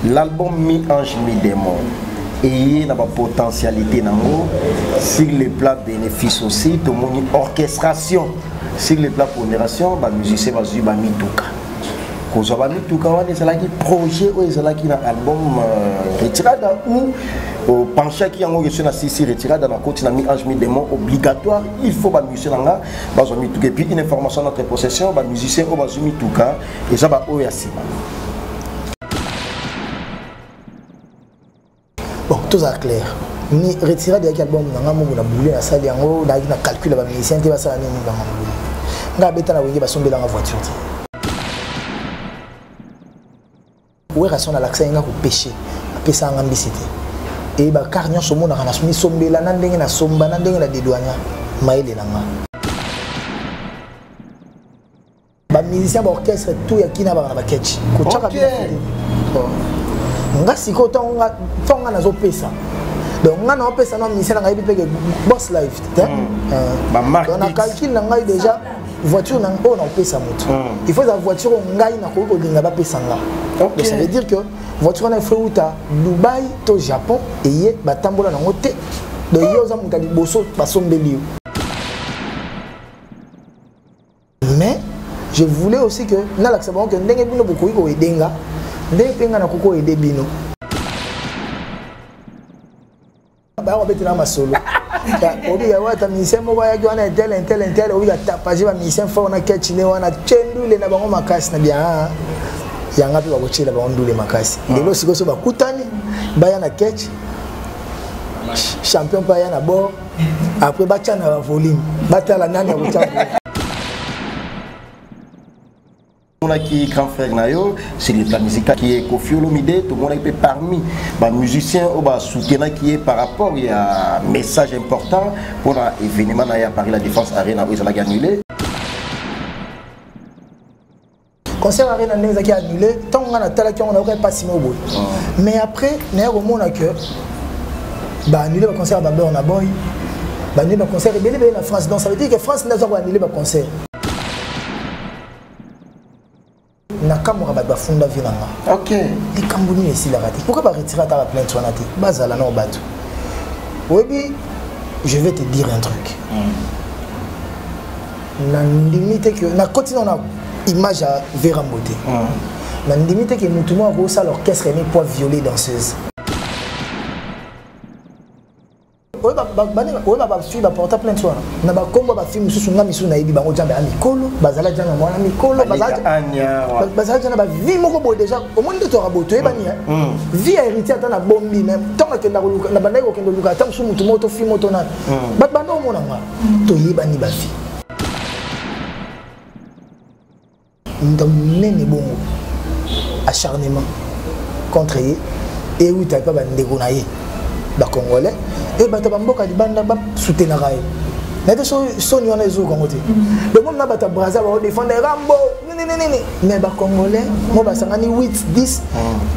l'album Mi-Ange Mi-Démon et il y a une potentialité sur les plats bénéfices aussi, tout le monde orchestration sur les plats pondération, les musiciens vont jouer Mituka. Quand on va Mituka, on a des projets ou des albums retirada ou pencha qui ont reçu la scie retirada dans le côté Mi-Ange Mi-Démon obligatoire, il faut les musiciens là, et puis une information dans notre possession, les musiciens vont jouer Mituka et ça va Oyasima. Bon, tout ça clair. Ni retirer des albums dans un moment où la salle en na calcul les musiciens qui va ça ni dans un moment. Nga beta na wengi ba sombe dans la voiture. Où est son l'accès nga ko pêcher. Pesa ngambi cité. Et ba carnio somo na kana sumi sombe la ndenge na somba na ndenge na dédouania. Maile na nga. Ba musicien ba orchestre tout ya kina ba na ba catch. Ko chaka bien. Nga siko tonga nazo pesa donc nga na pesa na misela ngai bipeke boss life on a calcul na ngai déjà voiture na on a pesa moto il faut la voiture ngai na ko linga ba pesa nga donc ça veut dire que voiture na fait uta Dubaï to Japon et ye batambola na ngote de yoza mutali boso basombeli mais je voulais aussi que na l'acceptation que ndenge bino beaucoup ko edenga ndenge na koko ede bino ba on betela ma solo obi ya wata musicien mo ba ya gwana tel obi ya tapaje ba musicien fo na ketchine wana chendule na bango makasi na bien yanga pe ba kochela ba ndule makasi lelo siko so ba kutani ba ya na ketch champion pa ya na bord après ba tchana ba volume batala nani ya kochana qui grand frère nayo c'est la musique qui est Koffi Olomide tout le monde est parmi les musiciens ou les soutiens qui est par rapport il y a un message important pour l'événement à Paris la Défense Arena où ils ont annulé concert Arena n'est pas annulé tant qu'on a tel qu'on a pas si mauvais mais après n'est au monde que bah annuler le concert d'abord on a boy bah annuler le concert et bien la France donc ça veut dire que France n'a pas annulé le concert nakamura ba funda vinanga OK les kambuni ici la raté pourquoi pas retirer ta plainte sur naté bazala na obatu oui je vais te dire un truc na limite que na continue na image à Vera Mbote na limite que mutumo a ça l'orchestre est pour violer danseuse oui ba suivre porter plainte sur na ba komba ba film susu nga misu na ibi bango jambe amikolo bazala jana mwana mikolo bazala jana ba vie moko bo déjà au monde de tora boto ebani vie héritier atana bombi même tant que na banda ko kendo luka tam su mutu moto film moto na ba banda o mona nga to yebani ba vie ndamene bongo acharnement contre et oui t'as pas ba ndeko na ye ba congolais et bata bamboka libanda ba soutenir rail mais de son yon les autres côté le monde na bata braza ba défendre Rambo mais ba congolais mo ba sangani 8 10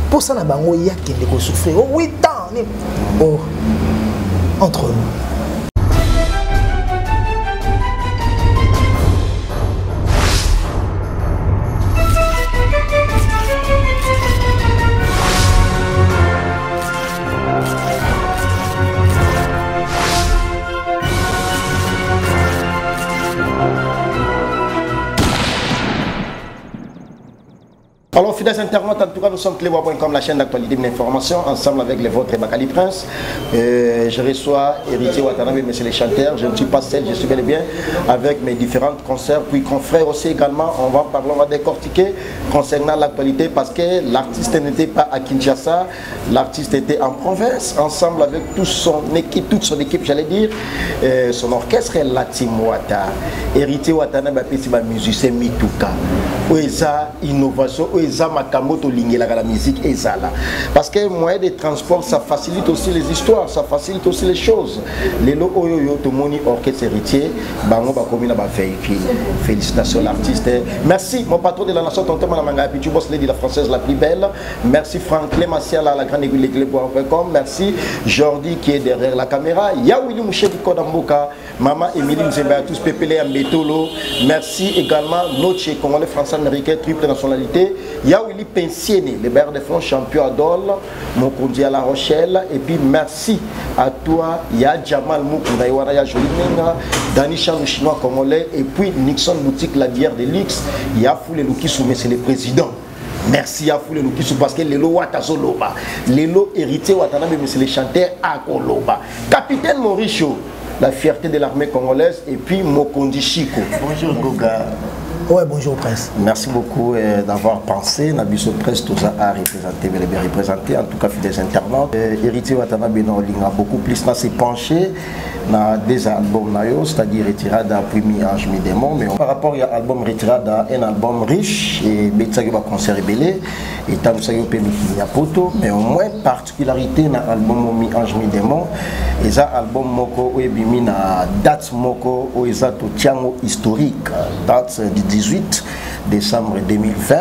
pour ça na bango yakende ko souffrir 8 ans oh entre nous. Alors, fidèles internautes, en tout cas, nous sommes Clévoix.com, la chaîne d'actualité de l'information, ensemble avec les vôtres et Bakali Prince. Je reçois Héritier Watanabe, monsieur le chanteur. Je ne suis pas seul, je suis bel et bien avec mes différents concerts, puis confrères aussi également. On va parler, on va décortiquer concernant l'actualité parce que l'artiste n'était pas à Kinshasa, l'artiste était en province, ensemble avec toute son équipe, j'allais dire, son orchestre, la Team Wata. Héritier Watanabe, c'est un musicien Mituka. Oeza innovation, Oeza Makamoto Lingela la musique Ezala. Parce que moyen de transport, ça facilite aussi les histoires, ça facilite aussi les choses. Les lots Oyoyo, tout le monde orchestre héritier, Bango Bakomina va véhicule. Félicitations l'artiste. Merci mon patron de la nation, Tonton Manamanga, puis tu bosses Lady la française la plus belle. Merci Franklin Massial, la grande aiguille de Clébois.com. Merci Jordi qui est derrière la caméra. Yawili Mouché du Kodamboka Maman Émilie Nzemba, tous Pépélé Ambetolo. Merci également notre Congolais français-américain, triple nationalité. Yaouli Pensiene, le bailleur de France, champion à Dole, mon conduit à La Rochelle. Et puis merci à toi, Ya Jamal Moukouna, Iwana Jolimenga, Dani Chan, le chinois congolais. Et puis Nixon Boutique, la bière de luxe. Yafou le Luki Soumé, c'est le président. Merci à vous les Luki parce que les lots Watazoloba, les lots héritiers Watanabe, mais c'est les chanteurs à Koloba. Capitaine Mauricio, la fierté de l'armée congolaise, et puis Mokondi Chico. Bonjour Goga. Ouais, bonjour Prince. Merci beaucoup d'avoir pensé. Nabiso Presse, tout ça a représenté, mais bien représenté, en tout cas fidèles internautes. Héritier Watanabe a beaucoup plus s'est penché dans des albums, c'est-à-dire Retirada, puis Mi-Ange, Mi-Démon. Mais par rapport à l'album Retirada, un album riche, et Betsagi va concert rebellé, et Tamusayo Pemiki Yapoto, mais au moins particularité dans l'album Mi-Ange, Mi-Démon, et ça, album Moko, où il y a date Moko, où il y a tout tiango historique, date du 18 décembre 2020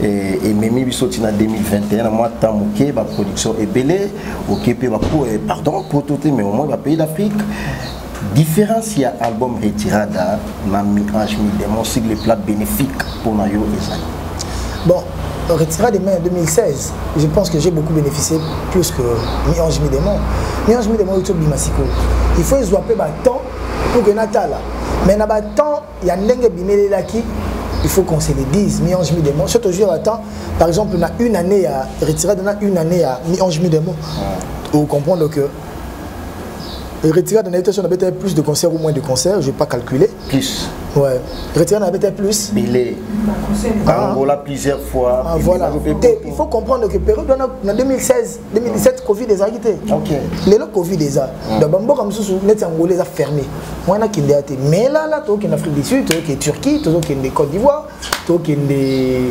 et Memi Bissoti en 2021 moi Tamouké la production est belée OK pardon pour tout mais au moins le pays d'Afrique différence il y a album Retirada na Mi-Ange Mi-Démon sur les plats bénéfiques pour Nayo Ezali. Bon, Retirada de mai en 2016, je pense que j'ai beaucoup bénéficié plus que Mi-Ange Mi-Démon. Mi-Ange Mi-Démon il faut swapper temps pour que Natal mais na temps il y a ndenge bimele laki. Il faut qu'on se le dise, Mi-Ange Mi-Démon. C'est toujours attend. Par exemple, on a une année à retirer, on a une année à Mi-Ange Mi-Démon. Vous comprenez que retirer dans l'état, on avait peut-être plus de concerts ou moins de concerts, je ne vais pas calculer. Plus. Ouais. Retirer, on avait peut-être plus. Billet. Angola plusieurs fois. Ah, voilà. Il faut comprendre que période en 2016, 2017, Covid est arrêté. Ok. Les Covid est là. D'abord, comme ça, les Angolais sont fermés. Moi, on a qui est mais là, tu es en Afrique du Sud, tu es en Turquie, tu es en Côte d'Ivoire, tu es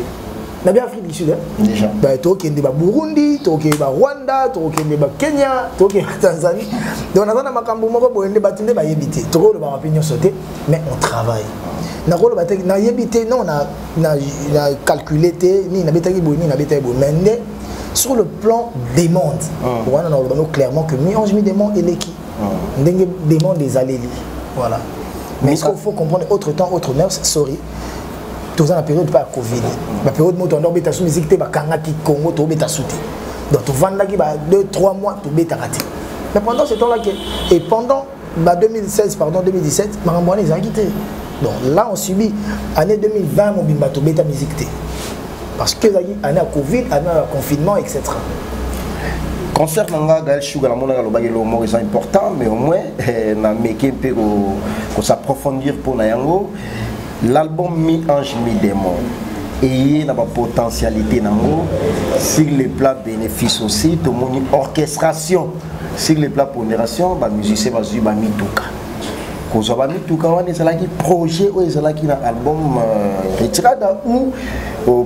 en Afrique du Sud. Déjà. Tu es en Burundi, tu es en Rwanda, tu es en Kenya, tu es en Tanzanie. Donc, on a un makambo moko boyende batinde ba yebité. Tu le ba opinion sauté, mais on travaille. Na rolo ba na yebité non na calculé ni na betaki boy ni na betaki boy. Mais sur le plan des mondes, on a clairement que Mi-Ange Mi-Démon et l'équipe. Ndenge démon des allélis. Voilà. Mais ce qu'il faut comprendre autre temps autre mœurs, sorry. Tout ça la période pas Covid. La période où on beta sous musique te ba kangaki Congo to beta souté. Donc tu vends là qui ba 2-3 mois to beta raté. Mais pendant ce temps-là, et pendant 2016, pardon, 2017, Marambouane les a quittés. Donc là, on subit année 2020, mon bimbato bêta musique. Parce que l'année à Covid, année à confinement, etc. Concernant Gaël Chouga, c'est important, mais au moins, on peut s'approfondir pour Nayango. L'album Mi-Ange Mi-Démon. Et il y a une potentialité sur les plats bénéfices aussi, tout le monde orchestration. Sur les plats pondération, les musiciens vont jouer Mituka. Quand on va Mituka, on a un projet où il y a un album Retirada ou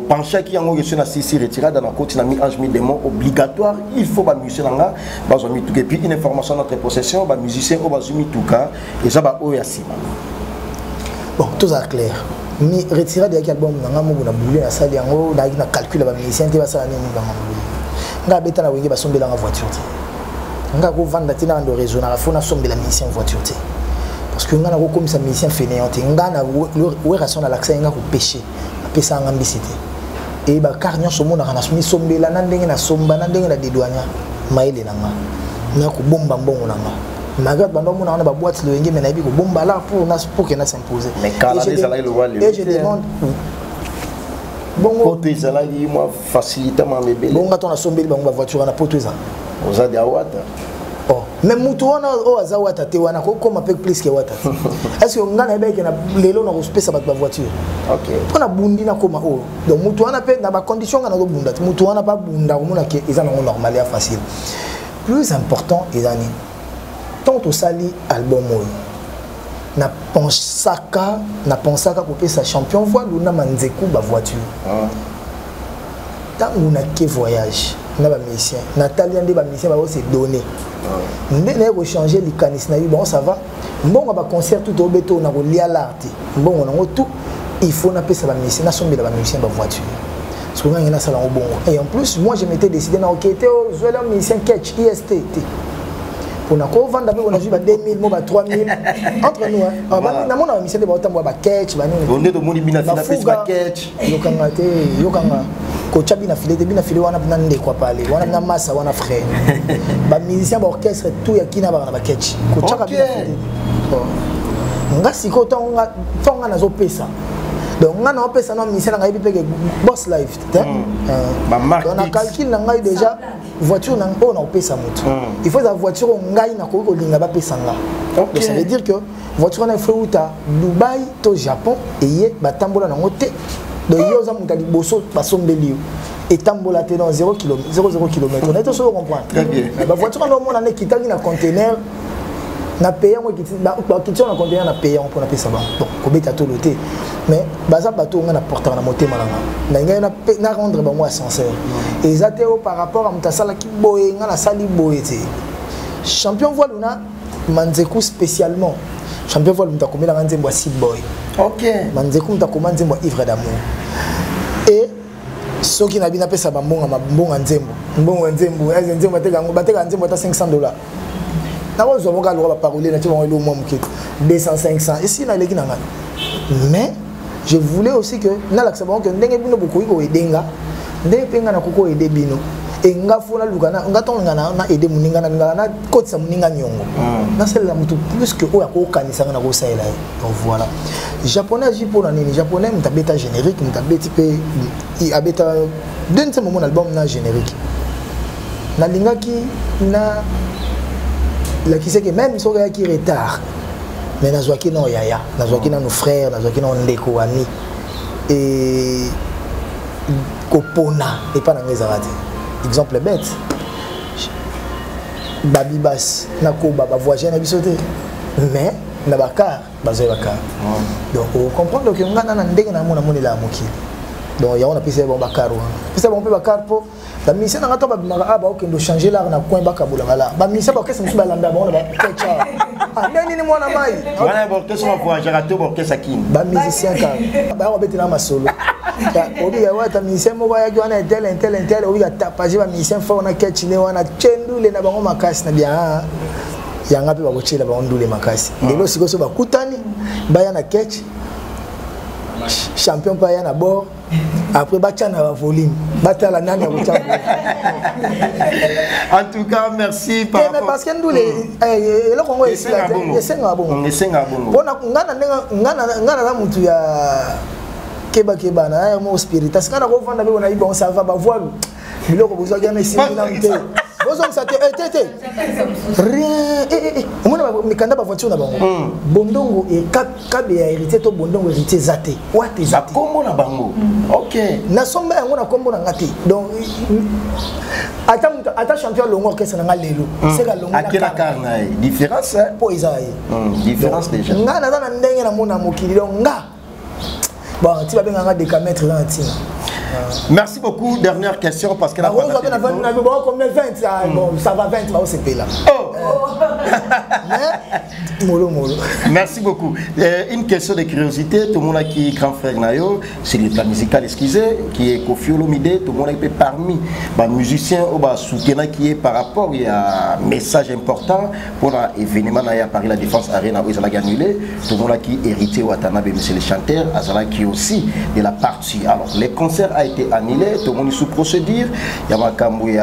penché qui a un sissi Retirada dans la côte de Mi-Ange Mi-Démon obligatoire. Il faut que les musiciens vont Mituka. Et puis une information dans notre possession, les musiciens vont jouer Mituka et ça va au Yassima. Bon, tout ça clair. Mi Retirada de l'album, on a boulé la salle, on a calculé les musiciens qui vont s'en aller. On a bêta la wenge va somber dans la voiture. On a vendre tina ndo réseau na fona somber la musicien voiture. Parce que on a comme ça musicien fainéant. On a ouais ration na l'accès on a pêcher. Après ça on a ambicité. Et ba carnion somo na kana somber la ndenge na somba na ndenge na dédouania. Maile nanga. Na ko bomba mbongo nanga. Malgré que on a une boîte le mais nabi ko bomba là pour que na s'imposer. Mais Canada ça là le roi. Et je demande bon côté ça là il moi facilitement mes belles. Bon quand on a sombé ba voiture na poto ça. Aux adawata. Oh, même mutu wana o azawata te wana ko comme avec plus que wata. Est-ce que on a na lelo na respect ça ba voiture. OK. On a bundi na koma o. Donc mutu wana pe na ba condition na ko bunda. Mutu wana pas bunda ko mona ke eza na normal et facile. Plus important ezani tant au sali album na pensaka pour sa champion voix luna manzeku ba voiture tant on a que voyage na ba musicien Natalia ndé ba musicien ba se donner ndé na ko changer likanis na bon ça va bon ba concert tout au beto na ko lia l'art bon on a tout il faut na pesa ba musicien na sombe ba musicien ba voiture souvent il y a ça là au bon et en plus moi je m'étais décidé na OK était jouer la musicien catch IST On a quoi vendre on a vu 2000 moi 3000 entre nous hein na mona mission de ba otambo ba catch ba nini on est de moni bina fina face ba catch yokanga kocha bina filé wana bina ndeko pale wana na massa wana frère ba musicien ba orchestre tout ya kina ba na ba catch kocha ka bina filé nga siko tonga nazo pesa donc nga na pesa na musicien nga yebi pe boss life ba marque on a calcul na ngai déjà voiture na on a pesa moto il faut la voiture ngai na ko linga ba pesa nga donc ça veut dire que voiture na faut uta Dubai to Japon et yé ba tambola na ngote donc yo za muta liboso ba sombeli et tambola te dans 0 km 0 km on est tous comprendre très bien ba voiture na mona na kitaki na conteneur na payant moi qui ba kitchen na conteneur na payant pour na pesa ba bon ko beta to loté mais baza bato nga na porteur na moté malanga na ngai na rendre ba moi sincère et ça par rapport à mutasala ki boye nga na sali boye te champion voile na manzeku spécialement champion voile mutakomela nga nzembo Sid Boy OK manzeku mutakomela nzembo Ivre d'amour et soki na bina pesa ba mbonga nzembo bateka nzembo ta $500 na ko zo moka lo ba parler na ti ba lo mo mukete 200 500 et si na leki na nga mais je voulais aussi que na l'acceptation que ndenge bino beaucoup ko edenga ndenge penga na koko ede bino et nga fona lukana nga tonga na ede muninga na kotsa muninga nyongo na celle la mutu plus que oya ko kanisa na ko saela donc voilà japonais jipo na nini japonais mutabeta générique mutabeti pe abeta d'un moment album na générique na lingaki na la qui sait que même si on a qui retard mais na zoaki na yaya na zoaki na nos frères na zoaki na ndeko ami et kopona et pas na ngezarate exemple bête babibas na ko baba voisin na bisoté mais na bakar bazoy bakar donc on comprend que ngana na ndenge na mona monela moki donc ya on a pissé bon bakar pissé bon pe bakar po la mission na ngato ba bimaka aba okendo changer l'art na coin bakabola ngala ba mission ba kesa msuba landa ba ba kecha ah nani ni mwana mai wana ba kesa ma voyage rato ba kesa kin ba musicien ka ba on betela ma solo ya obi ya wata musicien mo ba ya jona intel obi ya tapaje ba musicien fort na ketchine wana chendule na bango makasi na bien ya ngapi ba kochela ba ondule makasi lelo siko so ba kutani ba ya na ketch champion pa ya na bord après batana volume batala nani ya en tout cas merci par mais parce que nous les le Congo est là esenga bon bona ngana na mutu ya keba na mo spiritas kana ko vanda be bona ibon ça va ba voile biloko bozo ga na simi na mte bozo msate tete rien on a mikanda ba voiture na bango bondongo et kabe ya hérité to bondongo hérité zate wate za kombo na bango OK na somba yango na kombo na ngati donc ata champion longo orchestre na lelo c'est ka longo akela karna différence po isaïe différence déjà nga na ndenge na mona mokili donc nga bon tu vas bien nga décamètre dans tina. Merci beaucoup. Dernière question parce que la combien 20 bon ça va 20 c'est payé là. Molo. Merci beaucoup. Une question de curiosité, tout le monde qui est grand frère Nayo, c'est le plan musical excusez qui est Koffi Olomide, tout le monde est parmi les musiciens ou les soutiens qui est par rapport il y a un message important pour l'événement à Paris la Défense Arena où ils ont annulé, tout le monde qui est hérité Watanabe monsieur le chanteur, Azala qui est aussi de la partie. Alors les concerts a été annulé, tout le monde est sous procédure, il y a Makambu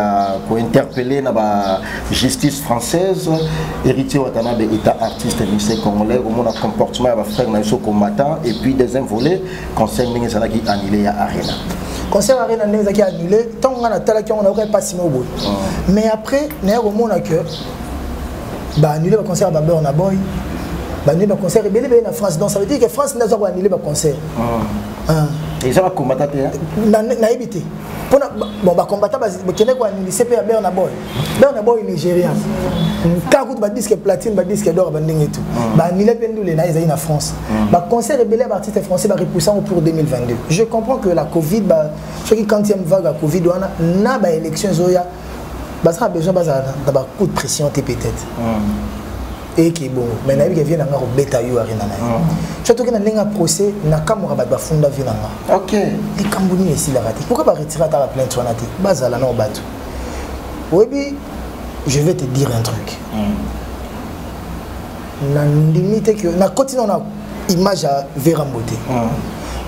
interpellé la justice française, hérité Watanabe état artiste lycée congolais, au monde a comportement à frère Naïso combattant et puis deuxième volet concerne les gens qui annulé à Arena. Concert Arena les qui annulé, tant qu'on a tel qu'on a pas si mauvais. Mais après, nous au monde que bah annulé le concert à Burna Boy, bah annulé le concert et bien en France, donc ça veut dire que France n'a pas annulé le concert. Et ça va combattre na évité. Bon bah combattant kene ko annulé c'est pas Burna Boy nigérien. Quand vous disque platine ba disque d'or ba ndenge tout. Ba annulé pendule na ezali na France. Ba concert rebelle artiste français ba repoussant pour 2022. Je comprends que la Covid ba ce qui quantième vague à Covid wana na ba élection zoya ba ça a besoin ba ba coup de pression peut-être. Et qui bon mais na qui vient na ngaro beta yo arena na. Surtout que na ndenge procès na kamora ba funda vina nga. OK. Les Camboni ici la raté. Pourquoi pas retirer ta plainte wana té? Bazala na bato. Webi je vais te dire un truc. Na limite que na continue na image à Vera Mbote.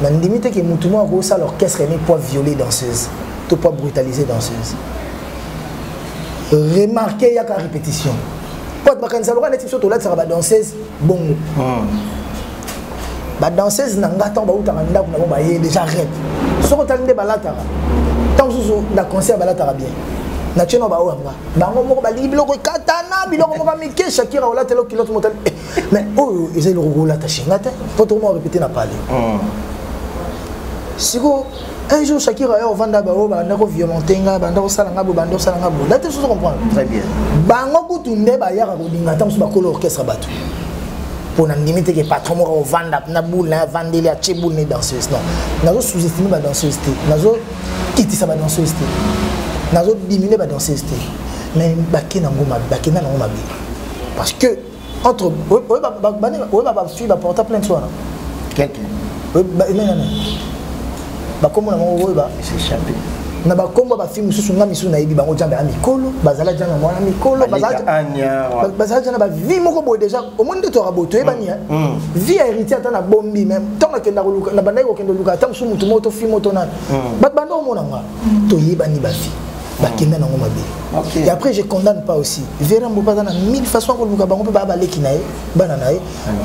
Na limite que mutumo ko ça l'orchestre n'est pas violer danseuse, tout pas brutaliser danseuse. Remarquez il y a qu'à répétition. Pas de bakanza lora net surtout là ça va danseuse bongo. Ba danseuse na ngata ba utanga ndako na ba yé déjà rep. Soko talinde balata. Tant que la concert balata bien. Na tcheno ba wanga bango moko ba libilo ko katana biloko moko mike Shakira ola telo kilo to motel mais oh ils ont le roula ta chingate pour tout le monde répéter na parler siko un jour Shakira yo vanda ba o ba ndako violenter nga banda ko sala nga bo banda sala nga bo là tu comprends très bien bango kutunde ba yaka ko dinga tam ba ko l'orchestre batu pour na limite que patron moko vanda na boule na vandeli a cheboule ne danseuse non nazo sous-estimer ba danseuse nazo kiti sa ba danseuse nazo diminuer ba danseuse mais bakina ngoma bakina ngoma bi parce que entre ba fille ba porter plein de soins quelqu'un ba comme na ngo ba c'est échappé na ba komba ba fille mususu nga misu na yibi bango jambe amikolo bazala jana mwana mikolo bazala jana ba vie moko boy déjà au monde to raboto e bani vie héritier ata na bombi même tant que na luka na bandai ko kendo luka tam su mutu moto fille moto na ba bando mona nga to yibani ba fille bakenda na ngoma be et après je condamne pas aussi Vera Mbote na 1000 façons ko luka bango pe ba baleki na ye bana na ye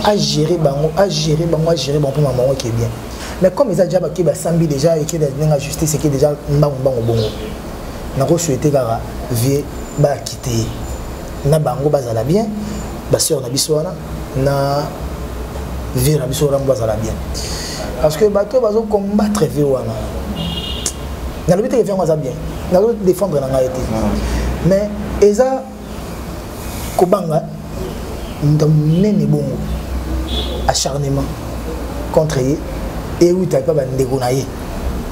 à gérer bango pour maman qui est bien mais comme ils a déjà baké ba sambi déjà et que la justice c'est que déjà mbango bongo na ko souhaiter kara vie ba quitter na bango bazala bien ba sœur na biso na Vera biso na bazala bien parce que bato bazo combattre vie wana na le but que faire bien na le défendre na été mais eza kobanga ndamnene bongo acharnement contre ye et où t'as pas bandeko na ye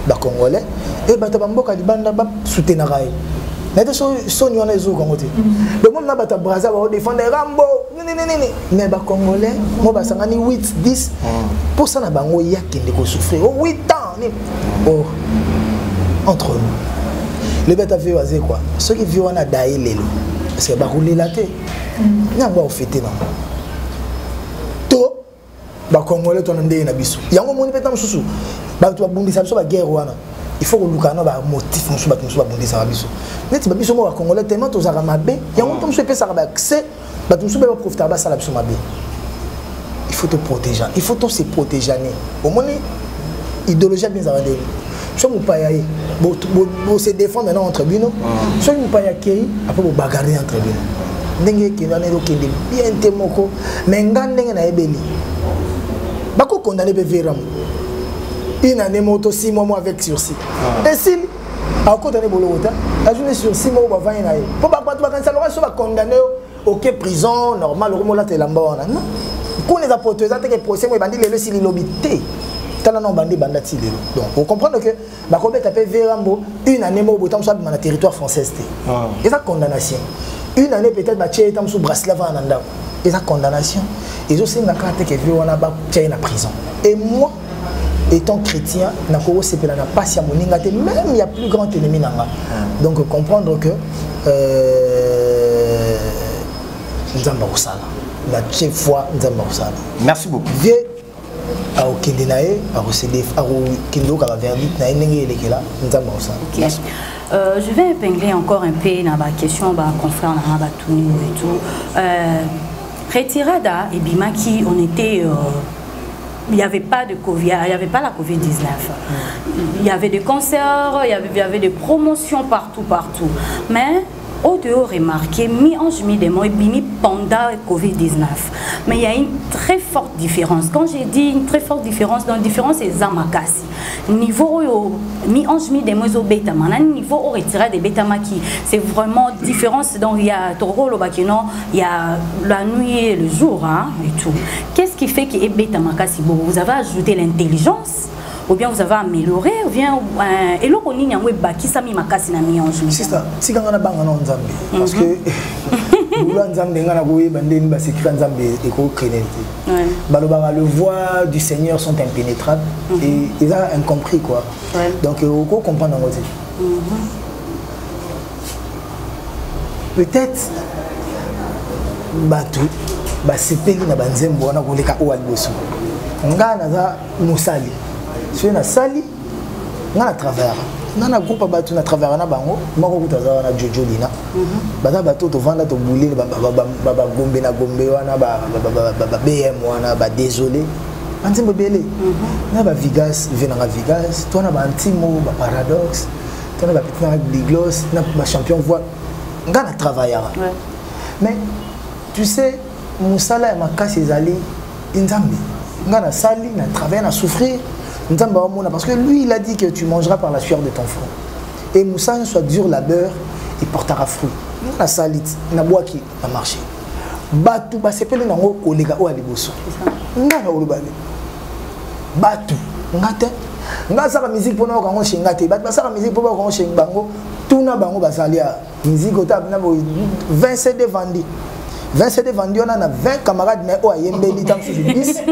ba congolais et ba tabamboka libanda ba soutenir raye na te so nyona ezo kongo te le monde na bata braza ba défendre Rambo mais ba congolais mo ba sangani 8 10 pour ça na bango ya kende ko souffrir 8 ans oh entre nous le bête a fait oser quoi ceux qui vivent na daï lelo parce que ba rouler la tête n'anga au fêter non to ba congolais to ndé na biso yango moni peta mususu ba to bundisa biso ba guerre wana il faut que lukana ba motif mususu ba bundisa biso neti ba biso mo ba congolais tellement to zaka mabe yango to mususu pesa ba accès ba mususu ba profiter ba sala biso mabe il faut te protéger il faut to se protéger au moins idéologie bien ça va dire so mu pa yaye bo se défendre dans entre bino so mu pa yakei après bo bagarrer entre bino ndenge kina ne lokende bien temoko mais ngandenge na ebeli bako condamné be Vera une année moto 6 mois avec sursis et si a condamné bolota la journée sur 6 mois ba vanye na ye po ba bato ba kanisa lo so ba condamné OK prison normal le mola te lamba wana non ko les apôtres ça te que procès mo bandi lelo si lobité non bandi bandati lelo donc vous comprenez que ba ko beta pe Vera une année mo botam so na territoire français et ça condamnation une année peut-être ba tché tam sous Bratislava en andako et ça condamnation et aussi na carte que Vera ba tché na prison et moi étant chrétien na ko sepela na passe ya moninga te même il y a plus grand ennemi nanga donc comprendre que nzamba osala la tché foi nzamba osala merci beaucoup à okende nae à recéder à kindo ka verdict na ndenge elekela nzamba osala. Je vais épingler encore un peu dans la question bah confrère na ba tout et tout retirada et bimaki on était il n'y avait pas de Covid, il n'y avait pas la Covid-19. Il y avait des concerts, il y avait des promotions partout. Mais au dehors remarqué, mi-ange des mots bimi pendant la Covid-19. Mais il y a une très forte différence. Quand j'ai dit une très forte différence, donc différence c'est Zamakasi. Niveau mi-ange des mots au bêta, niveau au retiré des bêta maki, c'est vraiment différence. Donc il y a Toro le bakino, il y a la nuit et le jour hein, et tout. Qu'est-ce qui fait qu'il est bêta makasi? Vous avez ajouté l'intelligence. Ou bien vous avez amélioré, ou bien et l'autre on y a baki sami makasi na mi-ange. C'est ça. Si quand on a bangé en Zambie, parce que en Zambie on a goué bandeni bas écrit en Zambie et quoi créer. Balobara le voix du Seigneur sont impénétrables et ils ont incompris quoi. Donc on comprend dans côté. peut-être bato basepeli na banzembo wana koleka oyo liboso nga naza mosali soki nasali nga na travailleur nga na groupe bato na travailleur na bango moko kuta aza wana Jojo Lina baza bato tovanda tobuleli bagombe na gombe wana BM wana désolé banzembo ebele na bavigas venanga vigas twana bantimo baparadoxe twana bapeti na biglos na bachampion voix nga na travailleur mais tu sais musala ya makasi ezali nzambe nga na sali na travailler na souffrir nzambe wa mona parce que lui il a dit que tu mangeras par la sueur de ton front et musala soit dur labeur il portera fruit nga na sali na boaki na marché batu basepele nango kolega o aliboso nga na olobale batu nga te nga saka musique pona ko shinga te batu basaka musique pona ko shinga bango tuna bango basalia musique otap na 20 CD vendus 20 CD vendus, on a 20 camarades mais oh ayembeli tam sur 10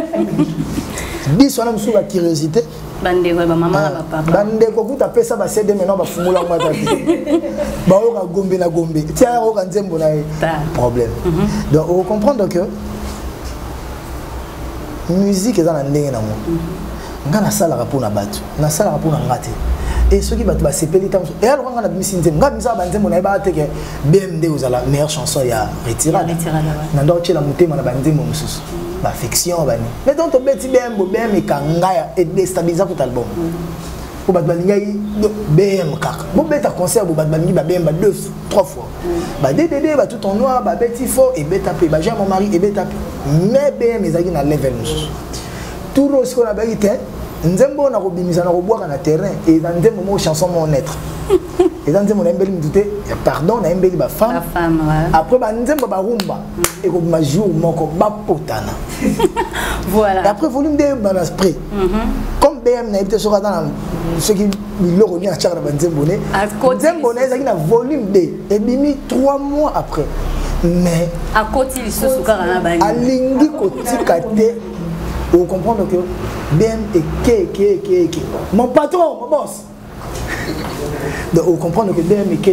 on a une curiosité bande ko ba mama na papa bande ko kuta pesa ba CD maintenant ba fumula ngata ba o ka gombe na gombe tia o ka nzembo na problème donc on comprendre que musique est dans la ndenge na mo nga na sala rapport na batu na sala rapport na ngate et ceux qui battent sepeli tam et alors on a mis nzembo nga misa ba nzembo na ba te que BMD aux la meilleure chanson ya retirada na ndo tshela mutema na ba nzembo mususu ba fiction bani mais donc beti BM kanga et déstabiliser tout album pour battre balingai BM kaka bon beta concert pour battre balingi ba BM 2-3 fois ba DDD ba tout en noir ba beti faux et beta pe ba j'ai mon mari et beta mais BM ezaki na level mususu tout ce qu'on a bagité nzembo na kobimisa na koboaka na terrain et dans nzembo mo chanson mon être et dans nzembo na mbeli mutute pardon na mbeli ba femme après ba nzembo ba rumba et ko ma jour moko ba potana voilà et après volume de dans l'esprit comme BM na été sur dans ce qui le revient à Charles Nzembo né nzembo na ezaki na volume D et bimi 3 mois après mais à côté il se soukara na bangi alingi kotika te. Vous comprenez que BM est que mon patron, mon boss. Donc vous comprenez que BM est que.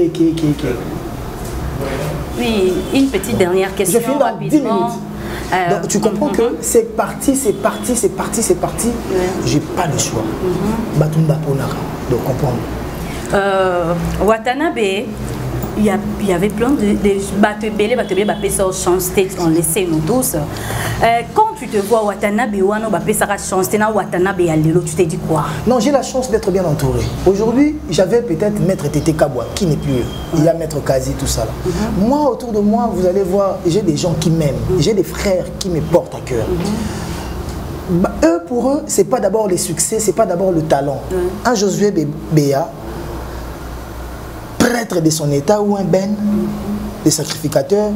Oui, une petite dernière question. Je finis dans 10 minutes. Donc tu comprends que c'est parti. J'ai pas le choix. Batumba Ponara. Donc comprendre. Watanabe. Il y avait plein de chance, on le sait nous tous. Quand tu te vois Watanabe Wano Bapesara chance, Watanabe Alelo, tu t'es dit quoi? Non, j'ai la chance d'être bien entouré. Aujourd'hui, j'avais peut-être Maître Tété Kabwa, qui n'est plus. Il y a Maître Kazi, tout ça là. Moi, autour de moi, vous allez voir, j'ai des gens qui m'aiment. J'ai des frères qui me portent à cœur. Eux, pour eux, c'est pas d'abord les succès, c'est pas d'abord le talent. Un Josué Béa, prêtre de son état ou un ben des sacrificateurs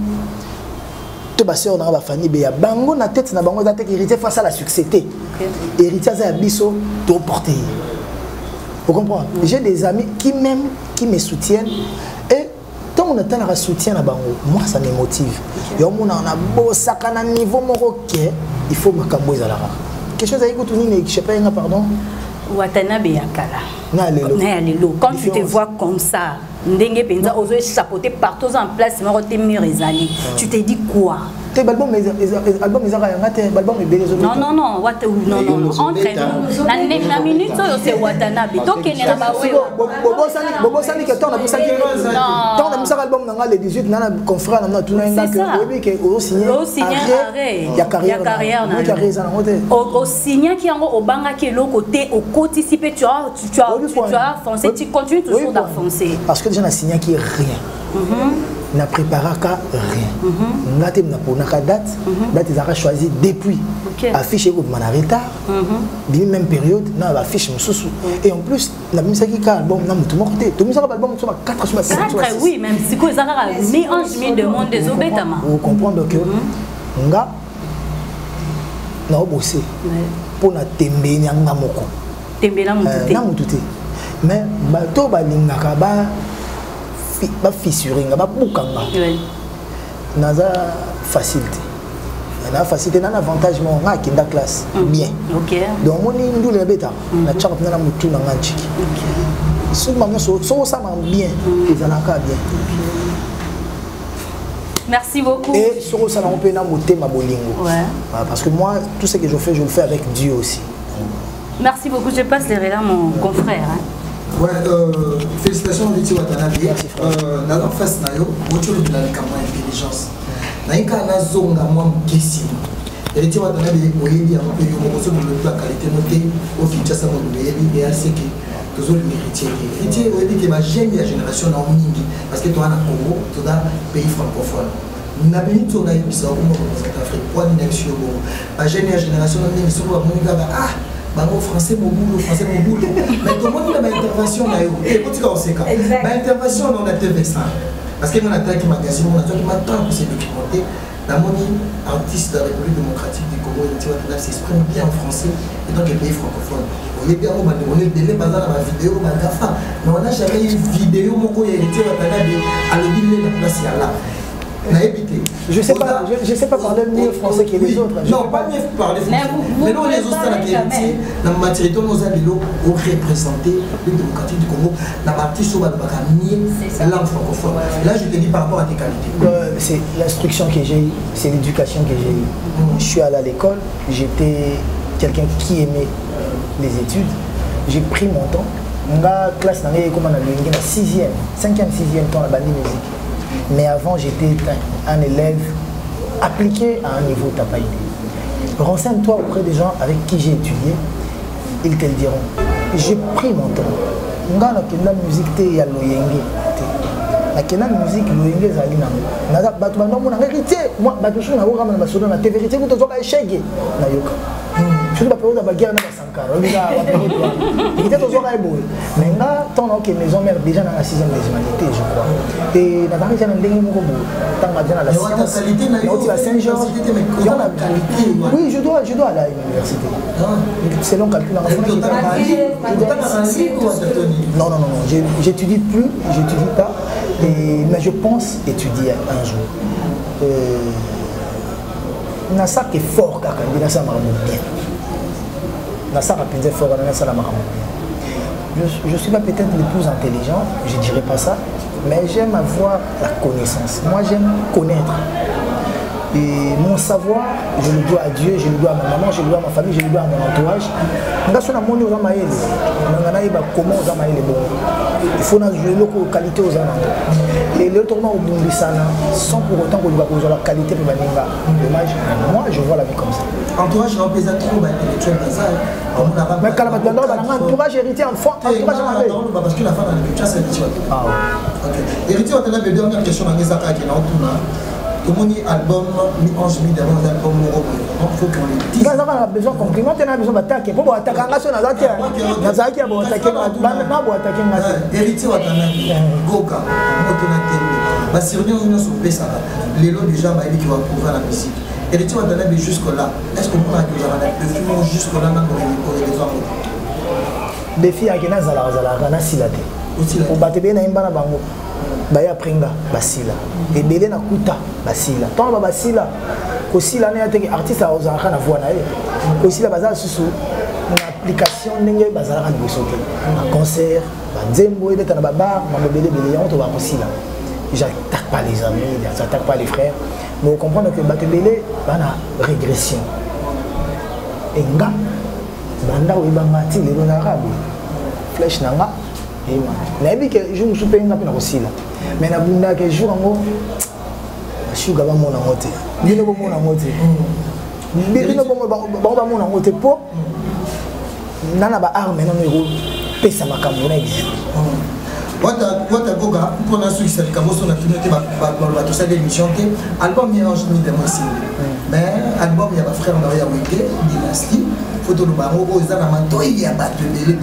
te baseur dans la famille béa bango na tête na bango da tête héritier face à la succès héritier za biso to porter vous comprenez j'ai des amis qui m'aiment qui me soutiennent et tant on attend la soutien na bango moi ça me motive yo mona na bossa kana niveau moko ke il faut makambo za la quelque chose à écouter ni je sais pas pardon Watanabe Yakala quand tu te vois comme ça ndenge penza ozo chapeauté partout en place moko te mirezali tu te dis quoi album non entre nous la minute c'est Watanabe donc il n'a pas bobo sali que tant na musaka album nanga le 18 na confrère na tout na que que au signé il y a carrière au signé qui en au banga qui l'autre côté au côté tu as foncé tu continues toujours d'enfoncer parce que déjà na signé qui rien n'a préparé qu'à rien. N'a pas na date, date ils ont choisi depuis. Affiche au manareta, même période, na affiche mususu. Et en plus, na musique qui album na mutu côté. Tout musique album sur 4 sur 5. Oui, même si quoi ils ont mis en chemin de monde des obétamment. Vous comprenez que nga na bosser pour na tembe nyanga moko. Tembe na mutu. Na mutu. Mais bato balingaka ba fissuringa ba bukanga naza facilité na facilité na avantage mo nga kinda classe bien donc moni ndule beta na chaka na mutu na nganchiki so ça m'a bien ezalaka bien Merci beaucoup. Et sur ça, on peut namoter ma bolingo. Ouais. Parce que moi, tout ce que je le fais avec Dieu aussi. Merci beaucoup. Je passe les relais à mon confrère. Hein. Ouais, félicitations Héritier Watanabe. Merci frère. Dans la face, je suis de l'intelligence. Je suis de question. Héritier Watanabe, il y a un peu de la qualité notée au Kinshasa, et à ce que tous les héritiers. Héritier, il dit que ma génération n'a parce que tu as un Congo, tu as un pays francophone. Nous avons une tournée qui est en Afrique. Pour une élection, ma génération n'a pas bango français mon boulot mais comment on a une intervention là et quand tu as aussi intervention on a TV ça parce que mon attaque magazine on a tout qui m'attend pour se documenter la moni artiste de la République démocratique du Congo il s'exprime bien en français et dans les pays francophones on est bien on est délai par dans la vidéo ma gafa mais on n'a jamais eu vidéo mon co héritier Watanabe à le dire la place là. Je sais pas parler mieux français que les autres. Non, pas mieux parler français. Mais nous, les autres, dans ma territoire, nous avons représenté le démocratique du Congo. La partie sur la langue francophone. Là, je te dis par rapport à tes qualités. C'est l'instruction que j'ai eue, c'est l'éducation que j'ai eue. Je suis allé à l'école, j'étais quelqu'un qui aimait les études. J'ai pris mon temps. Ma classe, comme on a eu 6e, 5e, 6e temps, la bande musique. Mais avant, j'étais un élève appliqué à un niveau tapaïdé. Renseigne-toi auprès des gens avec qui j'ai étudié, ils te le diront. J'ai pris mon temps. Nga na musique te ya loyenge. Na musique loyenge zali na. Na batu bando mona héritier. Moi batu sou na ora na basodo na te vérité ko tozoka échec na yoka. Je pas période de bagarre na Sankara. On a il était toujours à ébouer. Mais là, tant que maison mère déjà dans la 6e des humanités, je crois. Et la barrière dans le dernier mot, tant que dans la science, on à Saint-Jean. Oui, je dois aller à l'université. C'est long calcul. Non, j'étudie plus, j'étudie pas. Mais je pense étudier un jour. Na ça qui est fort car quand il a ça marche bien. Na ça rapide fort na ça la marche bien. Je suis pas peut-être le plus intelligent, je dirais pas ça, mais j'aime avoir la connaissance. Moi j'aime connaître. Et mon savoir, je le dois à Dieu, je le dois à ma maman, je le dois à ma famille, je le dois à mon entourage. Nga sona moni aux amaïle. Nga na iba comment aux amaïle bon. Il faut jouer la qualité aux amandes. Et le tournoi au Bundisana, sans pour autant qu'on va poser la qualité pour Baninga. Dommage, moi je vois la vie comme ça. Entourage représente trop intellectuel dans ça. Mais quand on a un entourage héritier en fond, entourage en avait. Parce que la femme a l'écriture, c'est héritier. Ah ouais. Héritier, on a la dernière question dans les attaques qui est là. Tout le monde album, mi-11 mi d'avant l'album, il faut qu'on les dise. Quand on a besoin de compliments, on a besoin d'attaquer. Pour attaquer, on a besoin d'attaquer. On a besoin d'attaquer. Héritier Watanabe, Goka, Motonate, Bassirien, on a soupé ça. Les lots déjà, qui va prouver la musique. Héritier Watanabe jusque-là, est-ce qu'on peut accueillir le film jusque-là dans les hommes? Les filles à Kena Zala, Silate. Pour battre bien, il y a un bango. Baya pringa basila ebele na kuta basila tant ba basila kosila na yate artiste a ozaka na voix na ye kosila bazala susu na application ndenge bazala ka bisote na concert ba nzembo ebeta na ba bar na bebele bele yango to ba kosila j'attaque pas les amis j'attaque pas les frères mais vous comprenez que batebele bana régression enga banda ou ibangati le na arabe flèche nanga nayebi ke jour mosusu mpe nga mpe na kosila mais nabundaka jour yango bashuga bamona yango te bino bomona yango te bino bango bamona yango te mpo nana baarme nano ekopesa makambo na existe watagoga mpona sukisa likambo so na tuni te batosali émission te album mélange mi demo esimbi mais album ya bafrère na ya wenge dynastie foto loba yango oyo eza na matoi ya bato ebele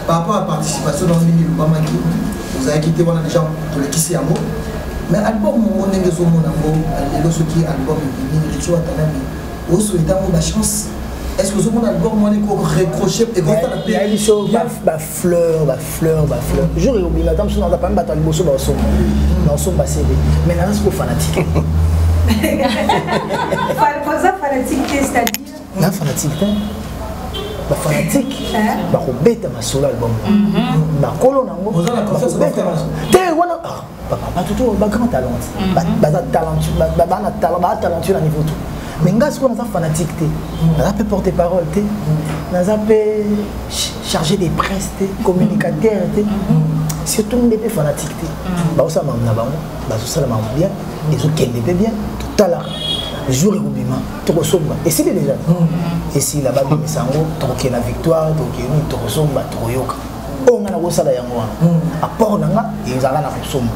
par rapport à la participation dans le Lubamaki, vous avez quitté voilà déjà pour le kissi yango mais album mon nengezo mon yango le soki album ni Héritier Watanabe au souhaitant la chance est-ce que mon album mon éco récroché et quand la paix il faut ba fleur jour et oublié madame sur dans pas battre le bosso ba son dans son passé mais là c'est fanatique fanatique c'est-à-dire la fanatique ba fanatique ba robeta masolo album ba kolo nango ba robeta te wana tout grand talent talentueux à niveau tout mais ngai sikoyo naza fanatique te naza mpe porte parole te naza mpe chargé des presses te communicateur te surtout nde mpe fanatique te bazosala mamu na bango bazosala mamu bien ezokende mpe bien totalaka jour ekobima tokosomba esili déjà esila babimisa yango tokokende na victoire tokokende tokosomba tokoyoka oyo nga nakosala yango wana apport na nga ezalaka na kosomba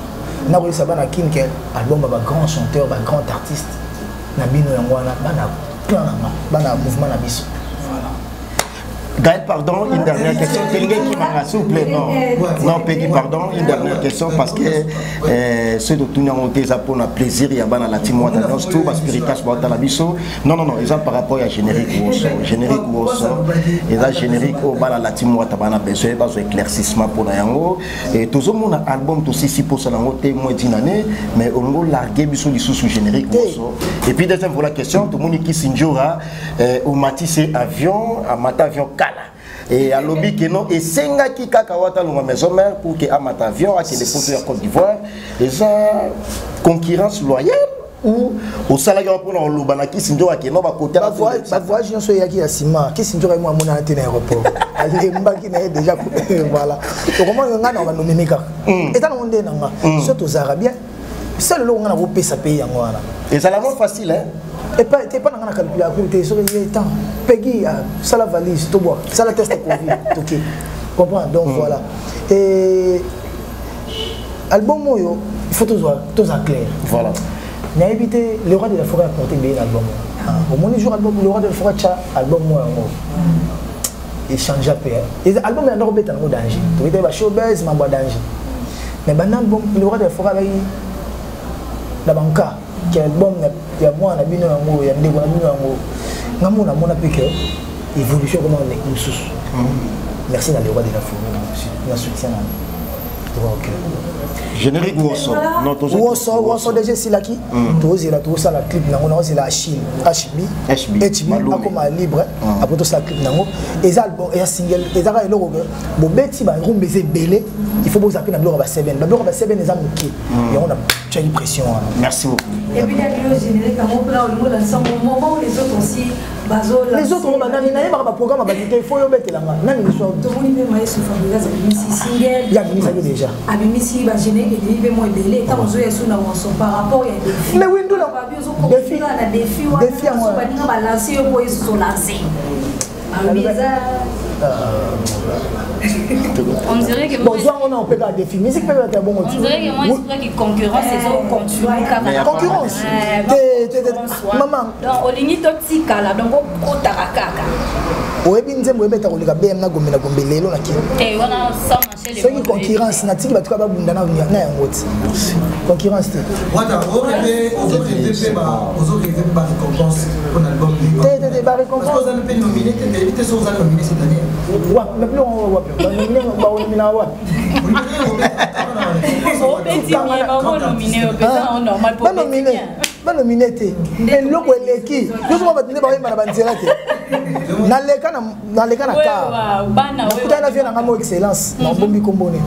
nakoyesa bana kini ke album ba grand chanteur ba grand artiste na bino yango wana bana plan nanga bana mouvement na biso voilà. Gaël, pardon, une dernière question. S'il vous plaît, non, Peggy, pardon, une dernière question parce que ceux de tout le monde pour le plaisir, il y a la team tout la spiritage la biso. Non, ils ont par rapport à générique générique et la générique au bas la team Watabana besoin d'un éclaircissement pour la yango et tout le monde a album tout si pour ça l'angoté moins d'une année mais au moins largué biso du sous générique et puis deuxième pour la question tout le monde qui s'injura au matissé avion à mata avion et à lobby que non et senga qui kakawata longa maison mère pour que amata avion à que les photos à Côte d'Ivoire et ça concurrence loyale ou au salaire pour le lobana qui s'injora que non va côté la voyage non soyaki ya sima qui s'injora moi mon antenne aéroport allez mbaki na déjà voilà donc comment nga na nommer meka et dans monde nanga surtout aux arabiens c'est le long on a repé sa pays en voilà et ça la moins facile hein. Et pas dans la calculation, sur le temps. Peggy, ça la valise, tout bois, ça la test Covid, ok. Comprends? Donc voilà. Et album il faut tout ça clair. Voilà. Mais éviter le roi de la forêt à porter bien l'album. Au moins jour album le roi de la forêt album moi et change à paix. Et album est en bête en danger. Tu vois des showbiz ma boîte danger. Mais maintenant album le roi de la forêt la banca qui album ya moi na bino yango ya ndeko na bino yango ngamona mona peke évolution comment on est sous merci dans le roi de la forêt na soutien na ok générique Woso non Woso déjà c'est là qui tous là tout ça la clip nango nango c'est la HB akoma libre après tout ça clip nango et album et single et ça est logo bon beti ba rumbe c'est belé il faut vous appeler na bloc ba 7 na bloc ba 7 les amis qui et on a tu as une pression merci beaucoup et puis il y a le générique à mon plan au niveau d'ensemble au moment où les autres aussi les autres on a un programme il faut y mettre la main nani le soir tout le monde est sur Fabrice c'est single il y a déjà abimisi ba générique et il moi belé tant aux yeux sur par rapport il y a des défis mais oui nous là défi la défi on va balancer pour ils sont lancés on dirait que bon on peut pas défi musique peut être bon on dirait que moi je crois que concurrence c'est au continue concurrence maman donc au limite tika là donc au tarakaka oyebi nzembo ebeta koleka bm na gombe lelo na kino wana ça marcher les c'est concurrence na tiki batuka babunda na yango ti concurrence te wata aux autres récompense pour l'album ba récompense parce que vous avez nominé éviter ça vous avez nominé cette année wa mais plus on wa nominé ba on mina wa nominé te eloko eleki yosoma batinde bayemba na banzela te naleka na car nakuta na vie na ngamo excellence na bombi kombone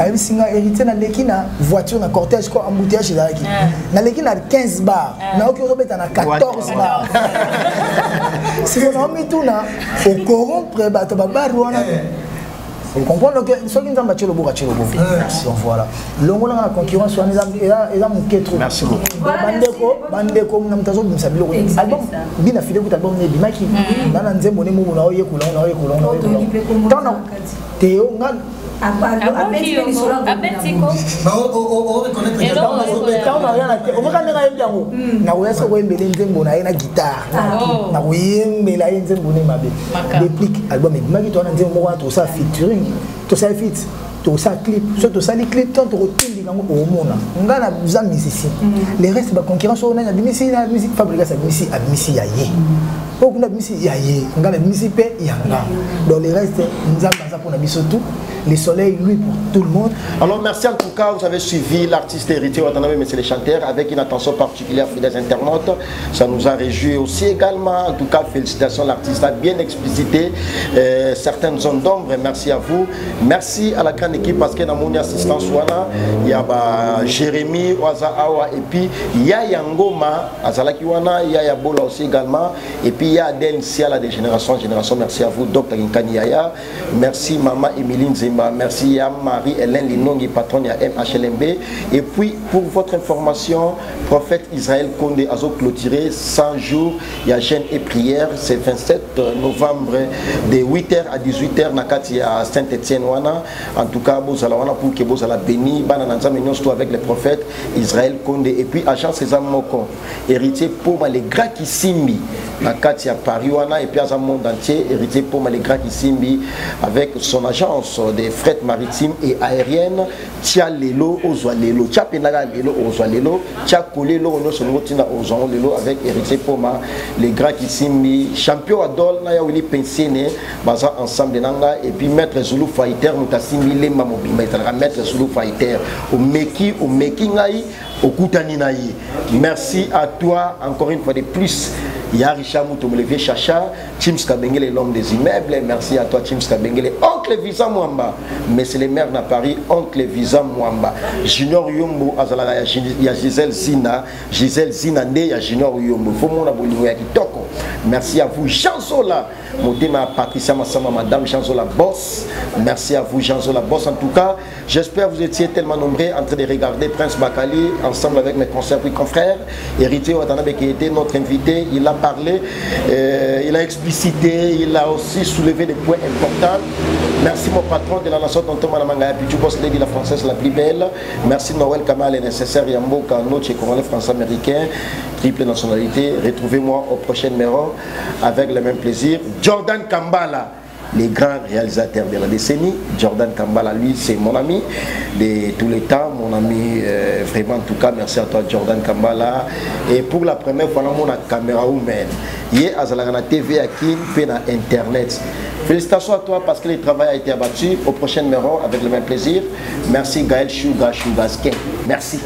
ayebisi nga héritier naleki na voiture na cortège ko embouteillage ezalaki naleki na 15 bar naoki ozobeta na 14 bar siko naomi tuna ocorrompre bato babaru wana vous comprenez que ceux qui nous ont battu le bourg, voilà. L'ongolais a la concurrence, ils ont manqué trop. Merci beaucoup. Bandeko, nous avons dit que album, bien affilé pour album, mais bien qui, dans un zémo, nous avons eu Théo, les restes de concurrence on a la musique fabrication la musique yaye donc on a musique yaye on a la musique pe yanga dans les restes nous avons pour la biso tout le soleil, lui, pour tout le monde. Alors, merci en tout cas, vous avez suivi l'artiste héritier Watanabe, mais c'est les chanteurs, avec une attention particulière pour les internautes. Ça nous a réjoui aussi également. En tout cas, félicitations, l'artiste a bien explicité certaines zones d'ombre. Merci à vous. Merci à la grande équipe parce qu'il y a mon assistance, il y a Jérémy, Waza Awa, et puis il y a Yangoma, Azalaki Wana, il y a Yabola aussi également, et puis il y a Adèle Siala de génération en génération. Merci à vous, Dr. Nkani Yaya. Merci Maman Emiline Zemba. Merci à Marie-Hélène Linongi, patronne à MHLMB. Et puis, pour votre information, prophète Israël Condé a clôturé 100 jours. Il y a jeûne et prière. C'est 27 novembre de 8h à 18h. Nakati à Saint-Etienne. En tout cas, Bozala pour que Bozala béni. Banananza Menyosto avec le prophète Israël Condé. Et puis, agent César Moko, héritier pour les gras qui simbi. Nakati à Paris. Et puis, à monde entier, héritier pour les gras qui simbi avec son agence des fret maritimes et aériennes. Tia Lelo, Ozwa Lelo. Tia Penaga Lelo, Ozwa Lelo. Tia Kolelo, Ono Sonotina, Ozwa Lelo avec héritier Poma, les grands qui simbi. Champion Adol, Naya Willy Pensiene, Baza ensemble de Nanga. Et puis Maître Zulu Fighter, Mutasimbi, Lema Mobima, Maître Zulu Fighter. Au Meki Ngai, au Koutani Naï. Merci à toi, encore une fois de plus. Yarisha Moutoumelevé Chacha, Chims Kabengele, l'homme des immeubles. Merci à toi, Chims Kabengele. Oncle Visa Mwamba, mais c'est les maires de Paris, Oncle Visa Mwamba. Junior Yombo, Azalaga, il y a Gisèle Zina Nde, il y a Junior Yombo. Fomona Bolingo Yakitoko. Merci à vous, Jean Zola. Modema Patricia Massama, Madame Jean Zola Boss. Merci à vous, Jean Zola Boss. En tout cas, j'espère que vous étiez tellement nombreux en train de regarder Prince Bakali ensemble avec mes concerts et confrères. Héritier Watanabe qui était notre invité, il a parlé, il a explicité, il a aussi soulevé des points importants. Merci mon patron de la nation, Tonton Manamanga, puis tu bosses Lady la française la plus belle. Merci Noël Kamal et nécessaire Yambo, notre congolais français-américain, triple nationalité. Retrouvez-moi au prochain numéro avec le même plaisir. Jordan Kambala, les grands réalisateurs de la décennie. Jordan Kambala, lui, c'est mon ami de tous les temps, mon ami, vraiment, en tout cas, merci à toi, Jordan Kambala. Et pour la première fois, on a caméra humaine. Hier, à la TV, à qui fait dans Internet. Félicitations à toi parce que le travail a été abattu. Au prochain numéro, avec le même plaisir. Merci Gaël Chouga Chougaskin. Merci.